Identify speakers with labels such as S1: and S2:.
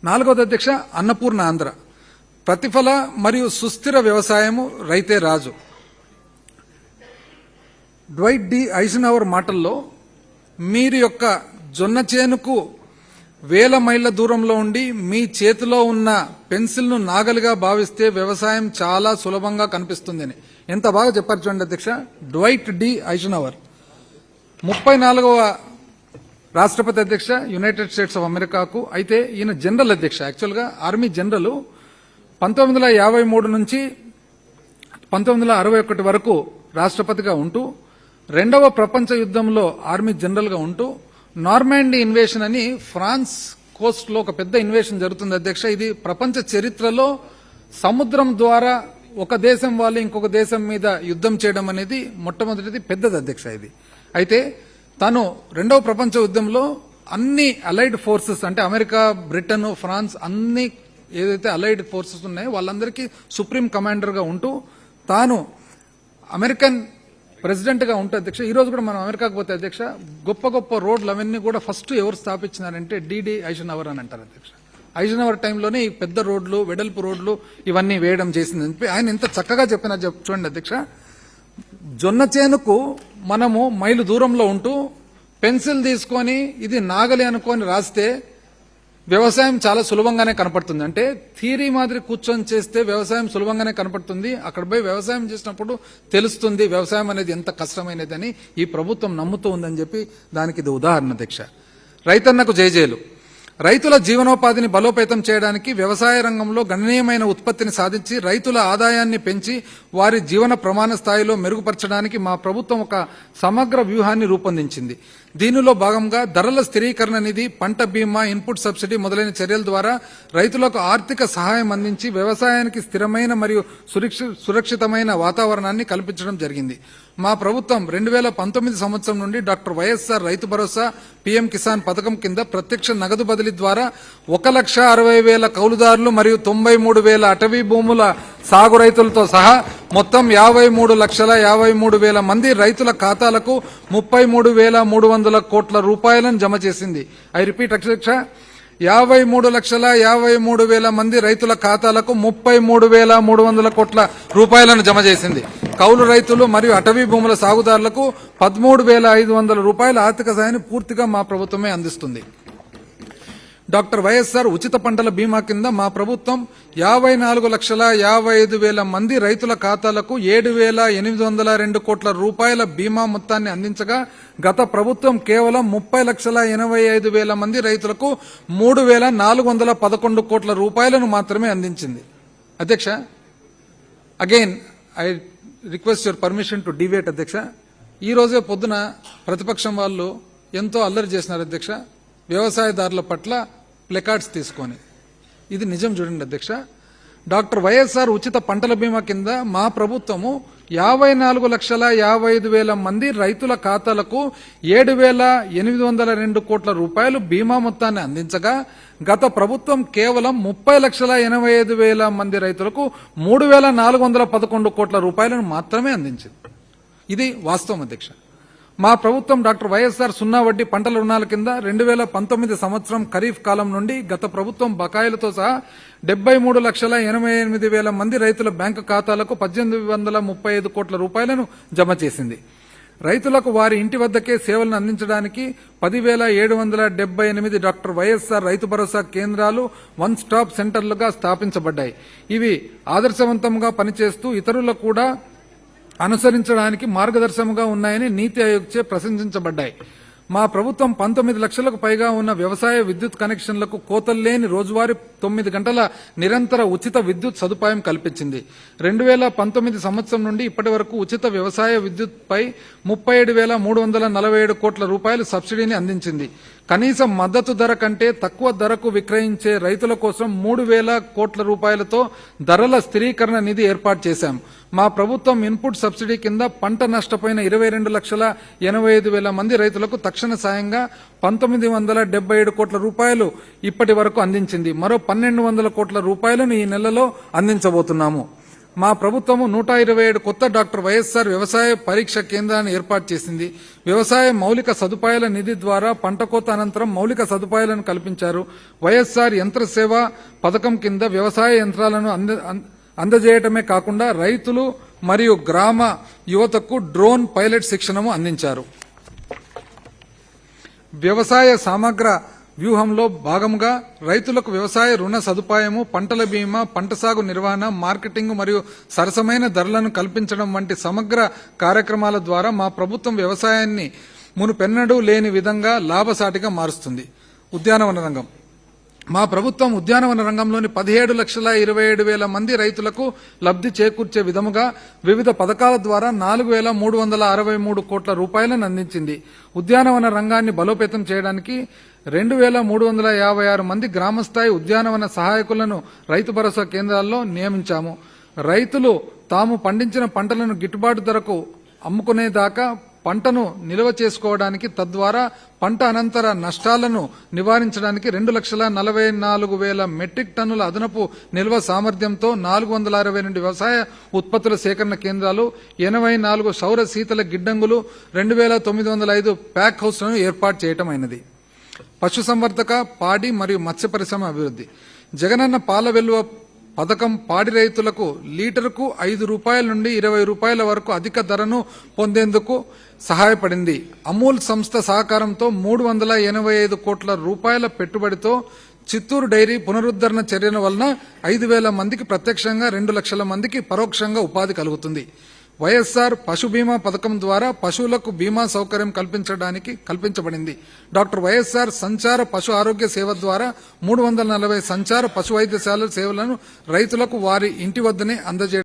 S1: నాలుగవది అధ్యక్ష అన్నపూర్ణ ఆంధ్ర. ప్రతిఫల మరియు సుస్థిర వ్యవసాయము రైతే రాజు. డ్వైట్ డి ఐజన్హవర్ మాటల్లో మీరు యొక్క జొన్న చేనుకు వేల మైళ్ల దూరంలో ఉండి మీ చేతిలో ఉన్న పెన్సిల్ను నాగలిగా భావిస్తే వ్యవసాయం చాలా సులభంగా కనిపిస్తుందని ఎంత బాగా చెప్పారు చూడండి అధ్యక్ష. డ్వైట్ డి ఐజన్హవర్ 34వ రాష్ట్రపతి అధ్యక్ష యునైటెడ్ స్టేట్స్ ఆఫ్ అమెరికాకు. అయితే ఈయన జనరల్ అధ్యక్ష, యాక్చువల్గా ఆర్మీ జనరల్. 1953 నుంచి 1961 వరకు రాష్ట్రపతిగా ఉంటూ, రెండవ ప్రపంచ యుద్ధంలో ఆర్మీ జనరల్గా ఉంటూ, నార్మాండీ ఇన్వేషన్ అని ఫ్రాన్స్ కోస్ట్ లో ఒక పెద్ద ఇన్వేషన్ జరుగుతుంది అధ్యక్ష. ఇది ప్రపంచ చరిత్రలో సముద్రం ద్వారా ఒక దేశం వాళ్ళు ఇంకొక దేశం మీద యుద్ధం చేయడం అనేది మొట్టమొదటిది పెద్దది అధ్యక్ష ఇది. అయితే తాను రెండవ ప్రపంచ యుద్ధంలో అన్ని అలైడ్ ఫోర్సెస్ అంటే అమెరికా, బ్రిటన్, ఫ్రాన్స్ అన్ని ఏదైతే అలైడ్ ఫోర్సెస్ ఉన్నాయో వాళ్ళందరికీ సుప్రీం కమాండర్ గా ఉంటూ తాను అమెరికన్ ప్రెసిడెంట్ గా ఉంటే అధ్యక్ష, ఈ రోజు కూడా మనం అమెరికాకు పోతే అధ్యక్ష గొప్ప గొప్ప రోడ్లు అవన్నీ కూడా ఫస్ట్ ఎవరు స్థాపించినారంటే డిడి ఐజన్హవర్ అని అంటారు అధ్యక్ష. ఐజన్హవర్ టైంలోనే ఈ పెద్ద రోడ్లు, వెడల్పు రోడ్లు ఇవన్నీ వేయడం చేసింది. ఆయన ఎంత చక్కగా చెప్పినా చూడండి అధ్యక్ష. జొన్న చేనుకు మనము మైలు దూరంలో ఉంటూ పెన్సిల్ తీసుకొని ఇది నాగలి అనుకొని రాస్తే వ్యవసాయం చాలా సులభంగానే కనపడుతుంది. అంటే థియరీ మాదిరి కూర్చొని చేస్తే వ్యవసాయం సులభంగానే కనపడుతుంది. అక్కడ పోయి వ్యవసాయం చేసినప్పుడు తెలుస్తుంది వ్యవసాయం అనేది ఎంత కష్టమైనదని ఈ ప్రభుత్వం నమ్ముతూ ఉందని చెప్పి దానికి ఇది ఉదాహరణ అధ్యక్ష. రైతన్నకు జైజేలు. రైతుల జీవనోపాధిని బలోపేతం చేయడానికి వ్యవసాయ రంగంలో గణనీయమైన ఉత్పత్తిని సాధించి రైతుల ఆదాయాన్ని పెంచి వారి జీవన ప్రమాణ స్థాయిలో మెరుగుపరచడానికి మా ప్రభుత్వం ఒక సమగ్ర వ్యూహాన్ని రూపొందించింది. దీనిలో భాగంగా ధరల స్థిరీకరణ నిధి, పంట బీమా, ఇన్పుట్ సబ్సిడీ మొదలైన చర్యల ద్వారా రైతులకు ఆర్థిక సహాయం అందించి వ్యవసాయానికి స్థిరమైన మరియు సురక్షితమైన వాతావరణాన్ని కల్పించడం జరిగింది. మా ప్రభుత్వం 2019 సంవత్సరం నుండి doctor YSR Rythu Bharosa, PM Kisan పథకం కింద ప్రత్యక్ష నగదు బదిలీ ద్వారా 1,60,000 కౌలుదారులు మరియు 93,000 అటవీ భూముల సాగు రైతులతో సహా మొత్తం 53,53,000 మంది రైతుల ఖాతాలకు 33,300 కోట్ల రూపాయలను జమ చేసింది. ఐ రిపీట్ అధ్యక్ష, 53,53,000 మంది రైతుల ఖాతాలకు 33,300 కోట్ల రూపాయలను జమ చేసింది. కౌలు రైతులు మరియు అటవీ భూముల సాగుదారులకు 13,500 రూపాయల ఆర్థిక సాయాన్ని పూర్తిగా మా ప్రభుత్వమే అందిస్తుంది. డాక్టర్ వైఎస్ఆర్ ఉచిత పంటల బీమా కింద మా ప్రభుత్వం 54,55,000 మంది రైతుల ఖాతాలకు 7,802 కోట్ల రూపాయల బీమా మొత్తాన్ని అందించగా, గత ప్రభుత్వం కేవలం 30,85,000 మంది రైతులకు 3,411 కోట్ల రూపాయలను మాత్రమే అందించింది. అధ్యక్ష, again I request your permission to డివేట్ అధ్యక్ష. ఈ రోజే పొద్దున ప్రతిపక్షం వాళ్ళు ఎంతో అల్లరి చేసినారు అధ్యక్ష వ్యవసాయదారుల పట్ల ప్లెకార్డ్స్ తీసుకొని. ఇది నిజం చూడండి అధ్యక్ష. డాక్టర్ వైఎస్ఆర్ ఉచిత పంటల బీమా కింద మా ప్రభుత్వము 54,55,000 మంది రైతుల ఖాతాలకు 7,802 కోట్ల రూపాయలు బీమా మొత్తాన్ని అందించగా, గత ప్రభుత్వం కేవలం 30,85,000 మంది రైతులకు 3,411 కోట్ల రూపాయలను మాత్రమే అందించింది. ఇది వాస్తవం అధ్యక్ష. మా ప్రభుత్వం డాక్టర్ వైఎస్ఆర్ సున్నా వడ్డీ పంటల రుణాల కింద 2019 సంవత్సరం ఖరీఫ్ కాలం నుండి గత ప్రభుత్వం బకాయిలతో సహా 73,88,000 మంది రైతుల బ్యాంకు ఖాతాలకు 1,835 కోట్ల రూపాయలను జమ చేసింది. రైతులకు వారి ఇంటి వద్దకే సేవలను అందించడానికి 10,778 డాక్టర్ వైఎస్ఆర్ రైతు భరోసా కేంద్రాలు వన్ స్టాప్ సెంటర్లుగా స్థాపించబడ్డాయి. ఇవి ఆదర్శవంతంగా పనిచేస్తూ ఇతరులకు కూడా అనుసరించడానికి మార్గదర్శకంగా ఉన్నాయని నీతి ఆయోగ్ చే ప్రశంసించబడ్డాయి. మా ప్రభుత్వం 19 లక్షలకు పైగా ఉన్న వ్యవసాయ విద్యుత్ కనెక్షన్లకు కోతల్లేని రోజువారీ 9 గంటల నిరంతర ఉచిత విద్యుత్ సదుపాయం కల్పించింది. 2019 సంవత్సరం నుండి ఇప్పటి వరకు ఉచిత వ్యవసాయ విద్యుత్ పై 37,347 కోట్ల రూపాయలు సబ్సిడీని అందించింది. కనీస మద్దతు ధర కంటే తక్కువ ధరకు విక్రయించే రైతుల కోసం 3,000 కోట్ల రూపాయలతో ధరల స్థిరీకరణ నిధి ఏర్పాటు చేశాం. మా ప్రభుత్వం ఇన్పుట్ సబ్సిడీ కింద పంట నష్టపోయిన 22,85,000 మంది రైతులకు తక్షణ సాయంగా 1,977 కోట్ల రూపాయలు ఇప్పటి వరకు అందించింది. మరో 1,200 కోట్ల రూపాయలను ఈ నెలలో అందించబోతున్నాము. మా ప్రభుత్వము 127 కొత్త డాక్టర్ వైఎస్ఆర్ వ్యవసాయ పరీక్ష కేంద్రాన్ని ఏర్పాటు చేసింది. వ్యవసాయ మౌలిక సదుపాయాల నిధి ద్వారా పంట కోత అనంతరం మౌలిక సదుపాయాలను కల్పించారు. వైఎస్ఆర్ యంత్ర సేవ పథకం కింద వ్యవసాయ యంత్రాలను అందజేయటమే కాకుండా రైతులు మరియు గ్రామ యువతకు డ్రోన్ పైలట్ శిక్షణను అందించారు. వ్యవసాయ సమగ్ర వ్యూహంలో భాగంగా రైతులకు వ్యవసాయ రుణ సదుపాయము, పంటల బీమా, పంట సాగు నిర్వహణ, మార్కెటింగ్ మరియు సరసమైన ధరలను కల్పించడం వంటి సమగ్ర కార్యక్రమాల ద్వారా మా ప్రభుత్వం వ్యవసాయాన్ని మునుపెన్నడూ లేని విధంగా లాభసాటిగా మారుస్తుంది. ఉద్యానవన రంగం. మా ప్రభుత్వం ఉద్యానవన రంగంలోని 17,27,000 మంది రైతులకు లబ్ధి చేకూర్చే విధముగా వివిధ పథకాల ద్వారా 4,363 కోట్ల రూపాయలను అందించింది. ఉద్యానవన రంగాన్ని బలోపేతం చేయడానికి 2,356 మంది గ్రామస్థాయి ఉద్యానవన సహాయకులను రైతు భరోసా కేంద్రాల్లో నియమించాము. రైతులు తాము పండించిన పంటలను గిట్టుబాటు ధరకు అమ్ముకునేదాకా పంటను నిల్వ చేసుకోవడానికి, తద్వారా పంట అనంతర నష్టాలను నివారించడానికి 2,44,000 మెట్రిక్ టన్నుల అదనపు నిల్వ సామర్థ్యంతో 462 వ్యవసాయ ఉత్పత్తుల సేకరణ కేంద్రాలు, 84 సౌర శీతల గిడ్డంగులు, 2,905 ప్యాక్ హౌస్లను ఏర్పాటు చేయటమైనది. పశుసంవర్ధక, పాడి మరియు మత్స్య పరిశ్రమ అభివృద్ధి. జగనన్న పాల వెలువ పథకం పాడి రైతులకు లీటరుకు 5 రూపాయల నుండి 20 రూపాయల వరకు అధిక ధరను పొందేందుకు సహాయపడింది. అమూల్ సంస్థ సహకారంతో 385 కోట్ల రూపాయల పెట్టుబడితో చిత్తూరు డైరీ పునరుద్ధరణ చర్యల వలన 5,000 మందికి ప్రత్యక్షంగా, 2 లక్షల మందికి పరోక్షంగా ఉపాధి కలుగుతుంది. వైఎస్ఆర్ పశు బీమా పథకం ద్వారా పశువులకు బీమా సౌకర్యం కల్పించబడింది. డాక్టర్ వైఎస్ఆర్ సంచార పశు ఆరోగ్య సేవ ద్వారా 340 సంచార పశు వైద్యశాల సేవలను రైతులకు వారి ఇంటి వద్దనే అందజేయడం